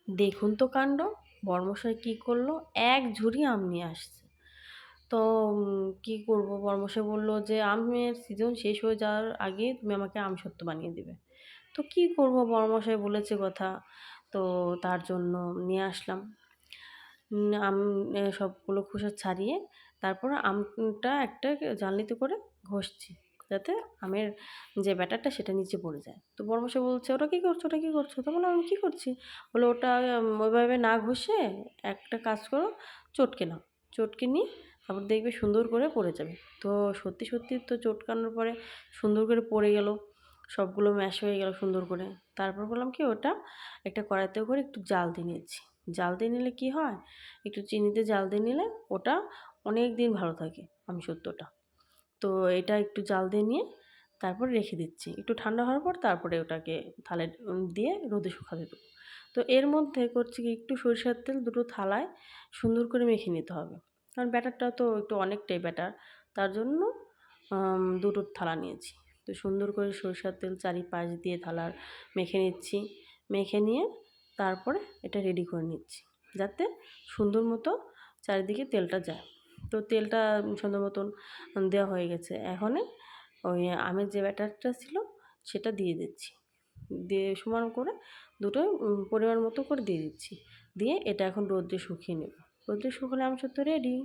দেখুন তো কাণ্ড! বরমশাই কী করলো, এক ঝুড়ি আম নিয়ে আসছে। তো কী করব, বরমশাই বলল যে, "আমের সিজন শেষ হয়ে যাওয়ার আগে তুমি আমাকে আমসত্ত্ব বানিয়ে দিবে।" তো কী করব, বরমশাই বলেছে কথা, তো তার জন্য নিয়ে আসলাম। আম সবগুলো খোসা ছাড়িয়ে তারপর আমটা একটা জানলিতে করে ঘষছি, যাতে আমের যে ব্যাটারটা সেটা নিচে পড়ে যায়। তো বড়মশাই বলছে, "ওটা কী করছো, ওটা কী করছো?" তো বললাম, "আমি কী করছি?" বললো, "ওটা ওইভাবে না ঘষে একটা কাজ করো, চটকে নাও। চটকে নিয়ে তারপর দেখবে সুন্দর করে পড়ে যাবে।" তো সত্যি, সত্যি তো চটকানোর পরে সুন্দর করে পড়ে গেল। সবগুলো ম্যাশ হয়ে গেল সুন্দর করে। তারপর বললাম কি, ওটা একটা কড়াইতে করে একটু জাল দিয়ে নিয়েছি। জাল দিয়ে নিলে কি হয়, একটু চিনিতে জাল দিয়ে নিলে ওটা অনেক দিন ভালো থাকে আমসত্ত্বটা। তো এটা একটু জাল দিয়ে নিয়ে তারপর রেখে দিচ্ছি। একটু ঠান্ডা হওয়ার পর তারপরে ওটাকে থালায় দিয়ে রোদে শুকাতে দেবো। তো এর মধ্যে করছি কি, একটু সরিষার তেল দুটো থালায় সুন্দর করে মেখে নিতে হবে। কারণ ব্যাটারটা তো একটু অনেকটাই ব্যাটার। তার জন্য ২ টো থালা নিয়েছি। তো সুন্দর করে সরিষার তেল চারিপাশ দিয়ে থালার মেখে নিচ্ছি। মেখে নিয়ে তারপরে এটা রেডি করে নিচ্ছি, যাতে সুন্দর মতো চারিদিকে তেলটা যায়। তো তেলটা সুন্দর মতন দেওয়া হয়ে গেছে। এখনে ওই আমের যে ব্যাটারটা ছিল সেটা দিয়ে দিচ্ছি। দিয়ে সমান করে দুটোই পরিমাণ মতো করে দিয়ে দিচ্ছি। দিয়ে এটা এখন রৌদ্রে শুকিয়ে নেব। রৌদ্রে শুকালে আমসত্ত্ব রেডি।